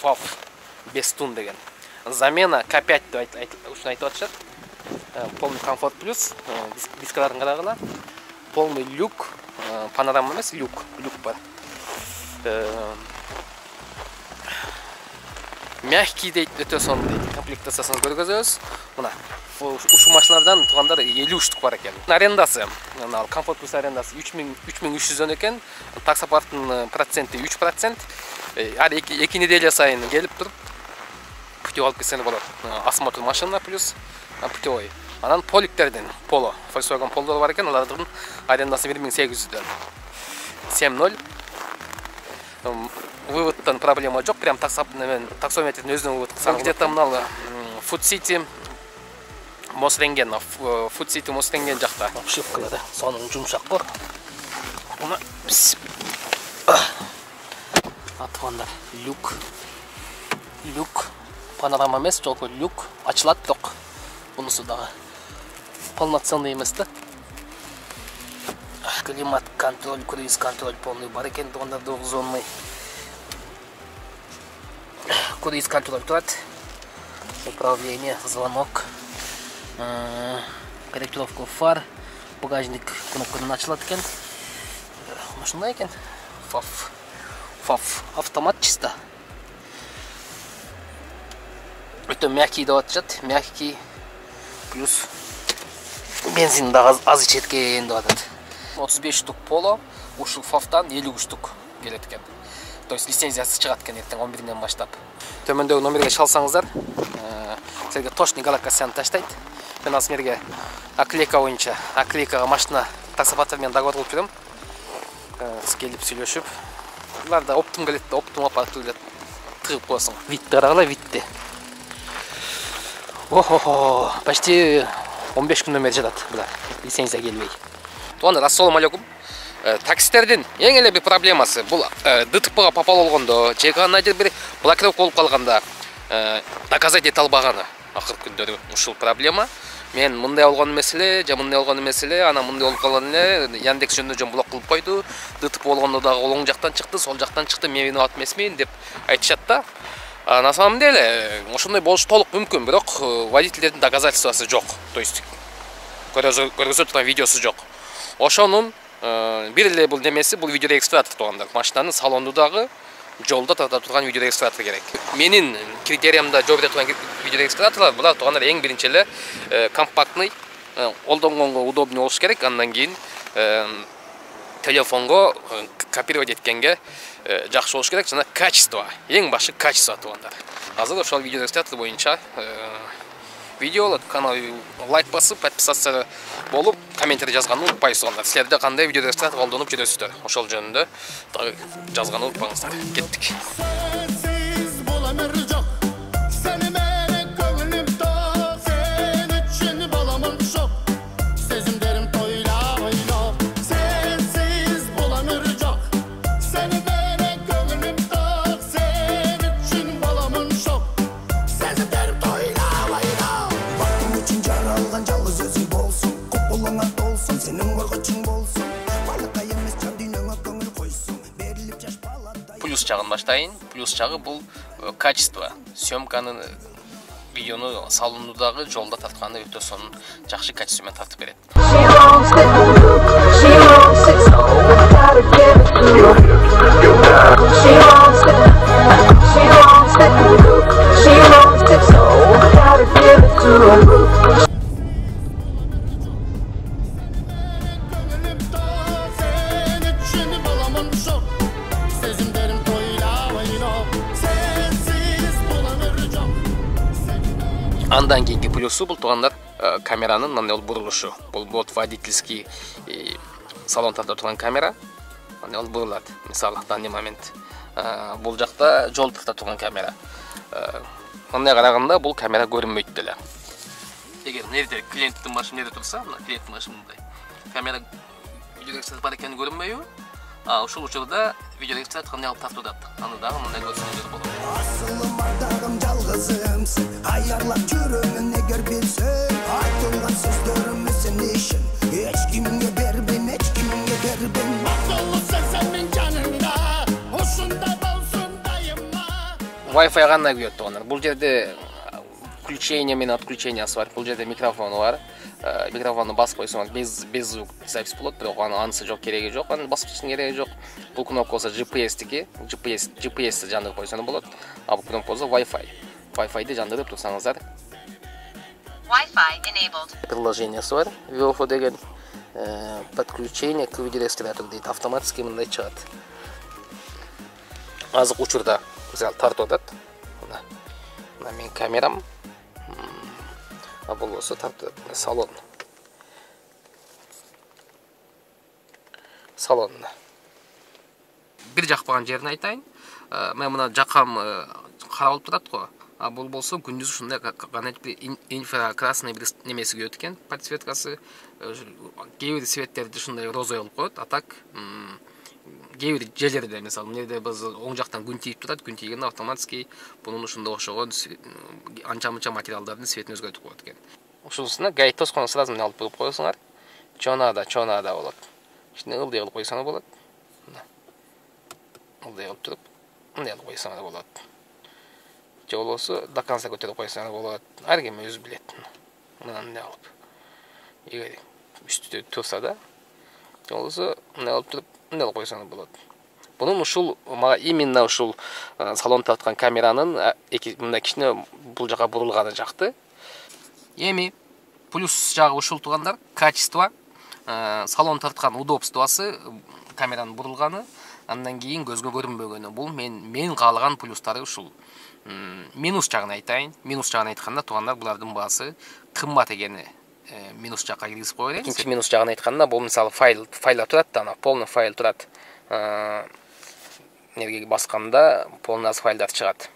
FAF Bestun деген. Замена K5 деп ушуну айтып атышат. Полный комфорт плюс дискаларын карагыла. Полный люк, панорама эмес, люк бар. Мягкий дейт, өтө сонун дейт. Комплектациясын көргөзөбүз. Мына ушул машиналардан туугандар 53 штук бар экен. Арендасы, комфорт плюс арендасы 3300 экен. Таксопарктын проценти 3%. Ар 2 неделя сайын келип туруп путевой алып кетсеңер болот. Осмотр машина плюс путевой. Анан поликтерден Polo, Volkswagen Polo'lar бар экен, алардын арендасы 1800 70. Выводтан проблема жок, прям таксометрдин өзүнүн вывод кылсаң. Где-то мына Food City Мосренген, Food City Мосренген жакта. Ошипкалады, сонун жумшак го. Мына атвандар люк панорама эмес, жолку люк ачылат бирок бунусу дагы полноценный эмес да. Климат контроль, круиз контроль полный бар экен, туугандар двухзонный. Круиз контроль турат. Управление, звонок, корректировка фар, багажник кнопкадан ачылат экен. Ушундай экен. FAF автомат чисто. Өтө мягкий деп атышат, мягкий плюс бензин да аз ичет экен деп атат. 35 штук Polo, ушул FAF-тан 50 штук келет экен. То есть лицензиясы чыгат экен эртең 11-ден баштап. Төмөндөгү номерге чалсаңыздар, силерге точный галактиканы таштайт. Мен азыр силерге оклейка боюнча, оклейкага машина таксопарктар менен договор кылып жүрөм. Келип сүйлөшүп, буларда оптум келет, оптум апарып келет. Тыгып коесуң. Витти карагыла, витти. Охо, почти 15 күндөн бери жатат булар. Лицензия келбей. Туугандар, ассалому алейкум. Таксистердин эң эле бир проблемасы бул ДТПга попал болгондо, же кандайдыр бир блокировка болуп калганда доказать эте албаганы. Акыркы күндөрү ушул проблема. Мен мындай болгон меселе, же мындай болгон меселе, ана мындай болуп калган эле, Яндекс жөн блок кылып койду. ДТП болгондо дагы оң жактан чыкты, сол жактан чыкты, мен виноват эмесмин деп айтышат да. На самом деле, ошондой болуш толук мүмкүн, бирок водительдердин доказательствосы жок. То есть көргөзө турган видеосу жок. Ошонун бир эле бул немеси, бул видеорегистратор туугандар. Машинанын салонундагы жолда турган видеорегистратор керек. Менин критериямда жолда турган видеорегистраторлар булар туугандар эң биринчи эле компактный, колдонгонго удобный болуш керек. Андан кийин телефонго копировать эткенге жакшы болуш керек, жана качество. Эң башы качество туугандар. Азыр ошол видеорегистратор боюнча видеолор каналга лайк басып, подписаться болуп, комментарий жазганды унутпайсыздар. Силерде кандай видеорегистратор колдонуп жүрөсүздөр? Ошол жөнүндө жазганды унутпаңыздар. Кеттик. Плюс чагын баштайын. Плюс чагы бул качество. Съемканын видеону салонудагы жолда тартканды өтө сонун жакшы качество менен тартып берет. Андан кийинки плюсу бул туугандар камеранын мындай бурулушу. Бул вот водительский салон тартып турган камера. Мындай бурулат. Мисалы, данный момент бул жакта жол тартып турган камера. Мындай караганда бул камера көрүнбөйт деле. Эгер нерде клиенттин машинеде турса, мына клиенттин машинасында камера видеорегистратор бар экени көрүнбөйбү? Ушул учурда видеорегистратор кандай алып тартып атат. Аны дагы мындай көрсөңүздөр болот. Ayarlap жүрөмүн эгер билсең, айтылган сөздөрүм сен ишин. Эч кимге бербейм, эч кимге бербейм. Акыллысың сен мен жаныңда, ушундай болсун дайыма. Wi-Fi гана күйөт тугандар. Бул жерде включение менен отключениясы бар. Бул жерде микрофону бар. Микрофонду басып койсоңуз без звук запись болот, бирок анысы жок, кереги жок. Аны басып чыгыштын кереги жок. Бул кнопка болсо GPS-тики, GPS жандырып койсоңуз болот. А бул кнопка болсо Wi-Fi. Wi-Fi-ди жандырып турсаңыздар. Wi-Fi enabled. Приложениясы бар. VOFO деген подключение к видеорегистратору дейт. Автоматически мындай чыгат. Азык учурда мисалы тартып атат. Мына менин камерам. А бул болсо тартып салон. Салонда. Бир жакпаган жерин айтайын. Мен мына жакам каралып турат го. А бул болсо күндүз ушундай гана инфракрасный бир немеси күйөт экен, подсветкасы. Кээ бир светтерди ушундай розовый болуп коет. А так кээ бир жерлерде, мисалы, мындай биз оң жактан күн тийип турат, күн тийгенде автоматически бунун ушундай окшогон анча-мынча материалдардын светин өзгөртүп коет экен. Ушунусуна гайд тоскону сразу мына алып коюп койсоңар, чонада болот. Ичине ылдый кылып койсоңар болот. Ылдый кылып туруп, мындай кылып койсоңар болот. Же болбосо до конца көтөрүп койсоңар болот. Ар ким өзү билет. Мындай алып. Эгер үстүдө турса да, же болбосо мындай алып туруп, мындай кылып койсоңар болот. Бунун ушул мага именно ушул салон тарткан камеранын мындай кичине бул жака бурулганы жакты. Эми плюс жагы ушул тугандар, качество, салон тарткан удобствосы, камеранын бурулганы, андан кийин көзгө көрүнбөгөнү. Бул мен каалаган плюстары ушул. Минус жагын айтайын. Минус жагын айтканда тугандар булардын баасы кымбат экени минус жакка киргизип кое берейин. Экинчи минус жагын айтканда бул мисалы файлдар турат да, полный файл турат. Нерге басканда полный файлдар чыгат.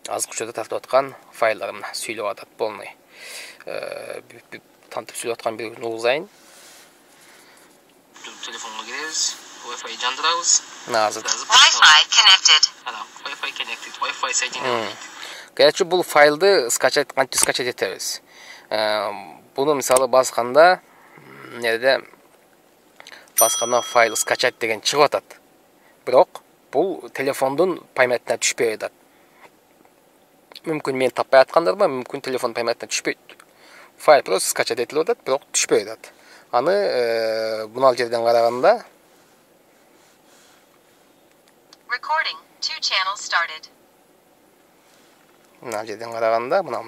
Азык учурда тартып аткан файлдар мына сүйлөп атат полный. Тантып сүйлөп аткан бир угузайын. Телефонго киребиз. Wi-Fi жандырабыз. Wi-Fi connected. Wi-Fi connected. Wi-Fi соединен. Короче, бул файлды кантип скачать этебиз. Буну мисалы басканда файл скачать деген чыгып атат. Бирок бул телефондун памятына түшпөй атат. Мүмкүн мен таппай аткандар бар, мүмкүн телефон памятына түшпөйт. Файл просто скачать этилип атат, бирок түшпөй атат. Аны мына жерден караганда Recording 2 channels started. Мына жерден караганда мына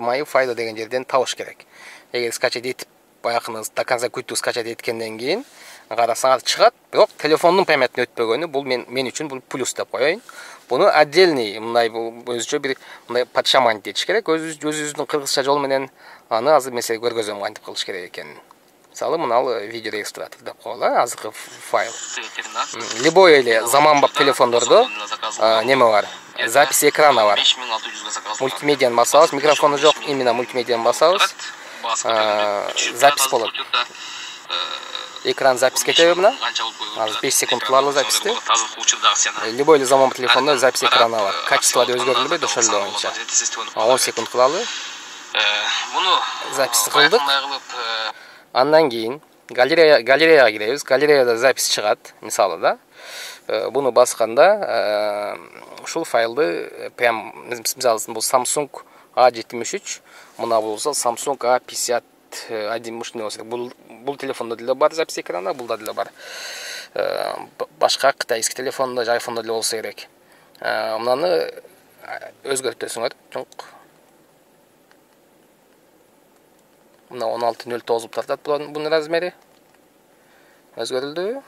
мои файлы деген жерден табыш керек. Эгер скачать этип баягы до конца күтүп скачать эткенден кийин карасаңар чыгат, бирок телефондун памятына өтпөгөнү бул мен үчүн бул плюс деп коеюн. Буну отдельный мындай өзүчө бир мындай подшаманить этиш керек. Өзүбүздүн кыргызча жол менен аны азыр меселе көргөзөм кантип кылыш керек экенин. Мисалы мыналы видеорегистратор деп коелу, азыркы файл. Любой эле заманбап телефондордо неме бар? Запись экрана бар. Мультимедианы басабыз, микрофону жок, именно мультимедианы басабыз. Запись болот. Экран запись кетеби мына. Азыр 5 секунд кылалы записти. Любой эле заманбап телефондо запись экрана бар. Качество да өзгөрүлбөйт, ошол эле боюнча. 10 секунд кылалы. Буну запись кылдык. Андан кийин галереяга киребиз. Галереяда запись чыгат, мисалы да. Буну басканда ушул файлды прям мисалы бул Samsung A73, мына болсо Samsung A51 ушундай болсо бул телефондо деле бар запись экрана, булда деле бар. Башка кытайский телефондо, iPhone'да деле болсо керек. Мынаны өзгөртөсүңөр. Мына 16:09 болуп тартат бунун размери. Өзгөрүлдү.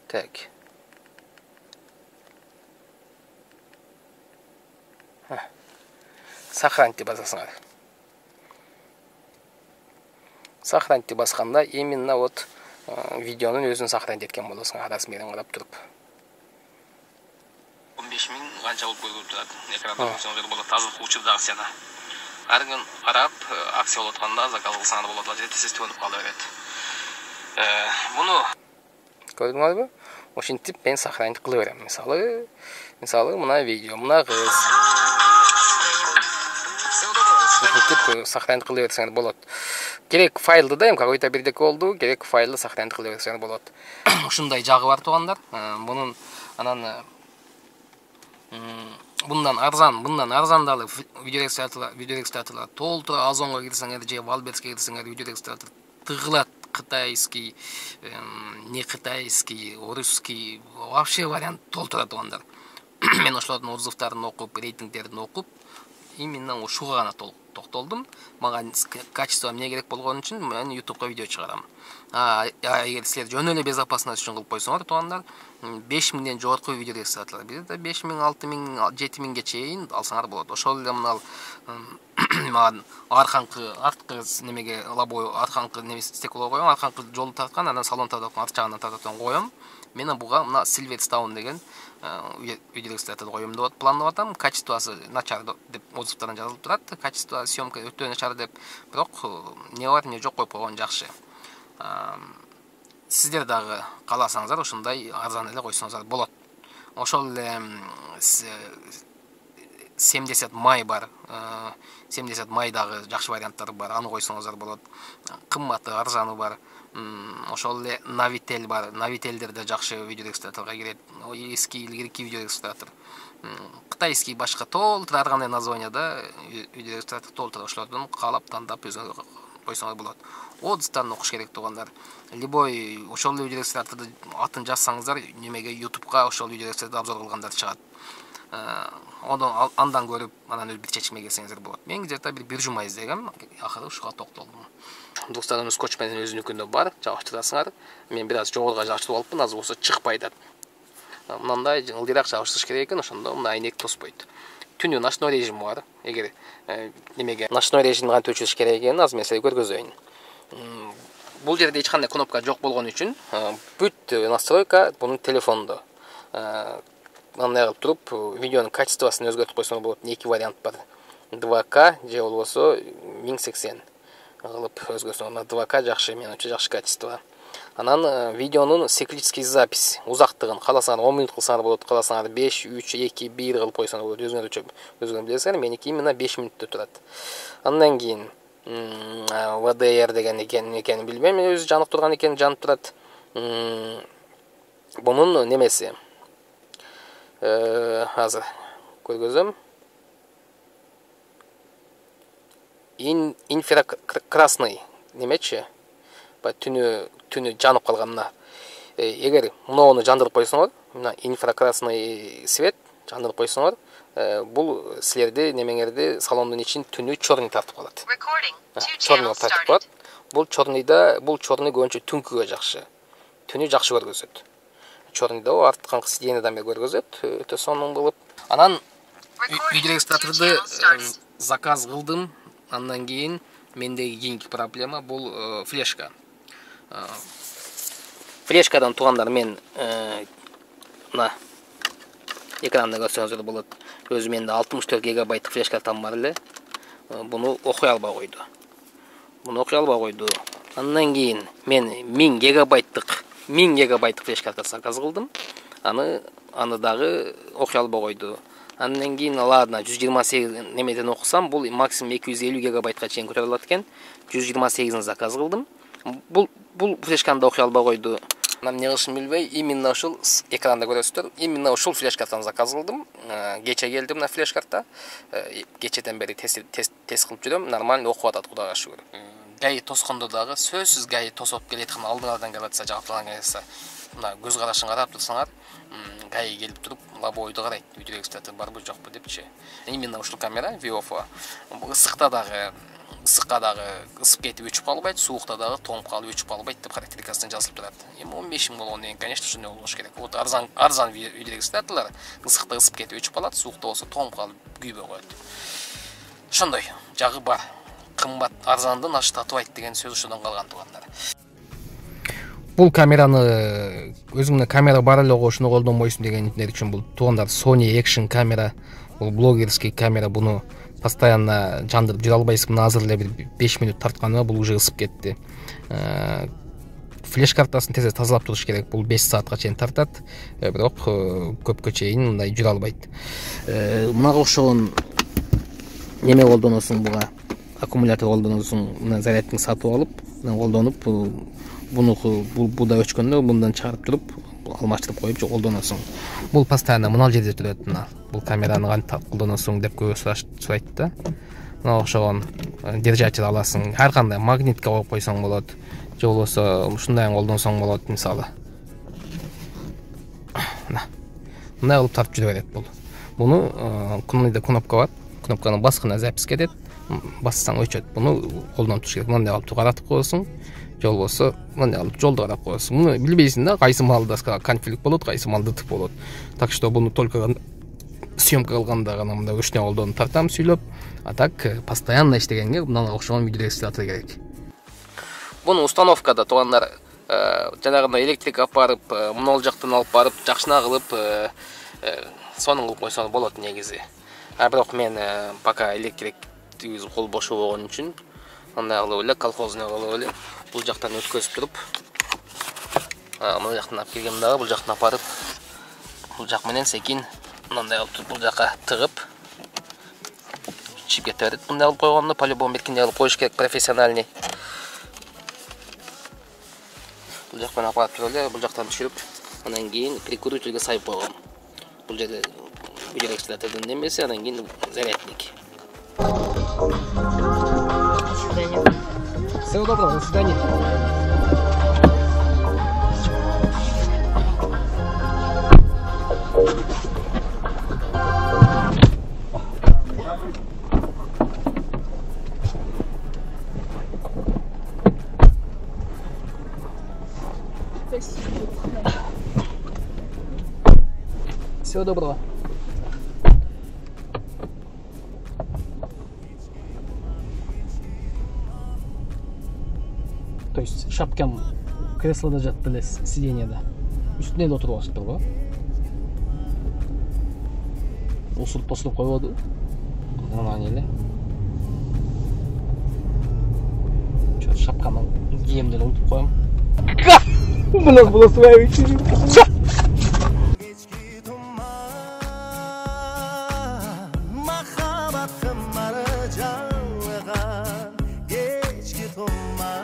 Так. Сохранить басасыңар. Сохранить басканда именно вот видеонун өзүн сохранить эткен болосуңар, размерин карап туруп. 15 000 канча болуп көрүп турат. Экранда көрсөңөр болот, азыр учурда акцияда. Ар күн карап, акция болуп атканда заказ кылсаңар болот, жетесиз төнүп кала берет. Буну көрдүңөрбү? Ошентип мен сохранить кыла берем. Мисалы мына видео, мына кыз. Ошентип сохранить кыла берсеңер болот. керек файлды да какой-то бирдеке болду, керек файлды сохранить кыла берсең болот. Ушундай жагы бар туугандар. Бунун анан bundan arzandalı video ekstratorlar толтура Озонго кирсеңер же Валберске кирсеңер video экстратор тыгылат кытайский, не кытайский, русский, вообще вариант толтура туугандар. Мен ошолордун отзывдарын окуп, рейтингдерин окуп, именно ушуга гана токтолдум. Мага качество эмне керек болгон үчүн мен YouTubeга видео чыгарам. Эгер силер жөн эле безопасность үчүн кылып койсоңор, туугандар, 5000ден жогорку видео экстраторлар, бирде 5000, 6000, 7000ге чейин алсаңар болот. Ошол эле мына мага арткы немеге лабой, арткы немеси стекло коем, арткы жолду тарткан, анан салон тарткан, арт жагынан тарткан коем. Мен буга мына Silverstone деген видео экстратор коем деп пландап атам. Качествосы начар деп отзывдардан жазылып турат. Качество съемка өтө начар деп, бирок не бар, не жок коюп койгон жакшы. Сиздер дагы кааласаңыздар ушундай арзан эле койсоңуздар болот. Ошол эле 70 май бар. 70 май дагы жакшы варианттары бар. Аны койсоңуздар болот. Кымбаты, арзаны бар. Ошол эле Navitel бар. Navitelдер да жакшы видео экстраторго кирет. Эски илгирки видео экстратор. Кытайский башка толтура ар кандай названияда видео экстратор толтура ошолордун каалап тандап өзүңөр койсоңор болот. Отзывдарын окуш керек туугандар. Любой ошол видео экстраторду атын жазсаңыздар, немеге YouTubeга ошол видео экстраторду обзор кылгандар чыгат. Андан көрүп, анан бир чечимге келсеңиздер болот. Мен жерде бир жума издегем, акыры ушуга токтолдум. Достарым скотч менен өзүнүкүндө бар, жабыштырасыңар. Мен бир аз жогорго жабыштырып алыпмын, азыр болсо чыкпайт. Мындай ылдыйраак жабыштырыш керек экен, ошондо мына айнек тоспойт. Түнү ночной режим бар. Эгер немеге ночной режимди кантип өчүрүш керек экенин аз маселе көргөзөйүн. Бул жерде эч кандай кнопка жок болгон үчүн бүт настройка бунун телефондо. Мындай кылып туруп, видеонун качествосын өзгөртүп койсоң болот. Эки вариант бар. 2К же болбосо 1080 кылып өзгөрсөң. 2К жакшы, менимче жакшы качество. Анан видеонун циклический запись узактыгын кааласаңар 10 минут кылсаңар болот, кааласаңар 5, 3, 2, 1 кылып койсоңор болот. Өзүңөр билесиңер, меники именно 5 мүнөттө турат. Андан кийин VDR деген экенин билбейм, мен өзү жанып турган экен, жанып турат. Бунун немеси азыр көргөзөм. Инфракрасный немечи? Түнү жанып калган мына. Эгер муну жандырып койсоңор, мына инфракрасный свет жандырып койсоңор, бул силерди немеңерди салондун ичин түнү чорный тартып калат. Чорный тартып калат. Бул чорный көбүнчө түнкүгө жакшы. Түнү жакшы көргөзөт. Чорныйда арткан сидениядан бери көргөзөт, өтө сонун болуп. Анан видео экстраторду заказ кылдым. Андан кийин мендеги кийинки проблема бул флешка. Флешкадан туугандар мен мына экранда көрсөңүздөр болот. Өзү менде 64 гигабайттык флешкадан бар эле. Буну окуй албай койду. Андан кийин мен 1000 гигабайттык флешкадан заказ кылдым. Аны дагы окуй албай койду. Андан кийин ладно 128 немеден окусам, бул максимум 250 гигабайтка чейин көтөрүлө алат экен. 128-ин заказ кылдым. Бул флешканы да окуй албай койду. Мен эмне кылышымды билбей, именно ушул экранда көрөсүздөр. Именно ушул флешкадан заказ кылдым. Кече келди мына флешкарта. Кечеден бери тест кылып жүрөм. Нормально окуп атат, Кудайга шүгүр. Гай тоскондо дагы сөзсүз гай тосоп келеткан алдыңардан келип атса, жапталган келсе, мына көз карашын карап турсаңар, гай келип туруп, лабойду карайт. Видео экстратор барбы жокпу депчи. Именно ушул камера Viofo. Ысыкта дагы ысып кетип өчүп калбайт, суукта дагы тоңуп калып өчүп калбайт деп характерикасында жазылып турат. Эми 15 000 болгондон кийин, конечно, ушундай болуш керек. Вот арзан видео экстраторлор ысыкта ысып кетип өчүп калат, суукта болсо тоңуп калып күйбөй коет. Ошондой жагы бар. Кымбат арзандын ашы татыбайт деген сөз ушудан калган туугандар. Бул камераны өзүңдө камера бар эле ошону колдонбойсуң дегендер үчүн бул туугандар Sony Action камера, бул блогерский камера, буну постоянно жандырып жүрө албайсың. Мына азыр эле бир 5 мүнөт тартканыма бул уже ысып кетти. Флеш картасын тез тазалап туруш керек. Бул 5 саатка чейин тартат, бирок көпкө чейин мындай жүрө албайт. Мынага окшогон неме колдоносуң буга. аккумулятор колдондон соң мына зарядтын сатып алып, колдонуп, буда өчкөндө мындан чыгарып туруп, алмаштырып коюп колдоносуң. Бул постоянно мына жерде турат мына. Бул камераны кантип колдоносуң деп көп сурайт да. Мына окшогон держатель аласың. Ар кандай магнитке коюп койсоң болот. Же болбосо ушундай колдонсоң болот, мисалы. Мындай кылып тартып жүрө берет бул. Буну мындай кнопка бар. Кнопканы басканда запись кетет. Бассаң өчөт. Буну колдонуп туруш керек. Мындай кылып каратып коесуң. Же болбосо мындай кылып жолду карап коесуң. Муну билбейсиң да, кайсы маалда конфликт болот, кайсы маалда дытык болот. Так что буну только съемка кылганда гана мындай өчнө колдонуп тартам сүйлөп, а так постоянно иштегенге мындан окшогон видеорегистратор керек. Буну установкада туугандар жанагындай электрик алып барып, мына жактан алып барып, жакшына кылып, сонун кылып койсоң болот негизи. А бирок мен пока электрик кол бошо болгон үчүн мындай кылып эле колхозный кылып эле бул жактан өткөзүп туруп, мына жактан алып келгем дагы бул жактан апарып, бул жак менен секин мындай кылып бул жака тыгып чип кете берет. Мындай кылып койгондо по-любому эркиндей кылып коюш керек, профессиональный. Бул жактан апарып туруп эле бул жактан түшүрүп, андан кийин прикурительге сайып койгом. Бул жерде видеорегистратордун немеси, андан кийин зарядник. Всего доброго, до свидания. Всего доброго. То есть шапкам креслода жатты эле, сиденьеде. Үстүнө да отуруп алыштыр го. Осуруп койбоду. Нормально эле. Шапканы кийимден унутуп коем. Было своё. Mahabatım marı canlığa geç git umma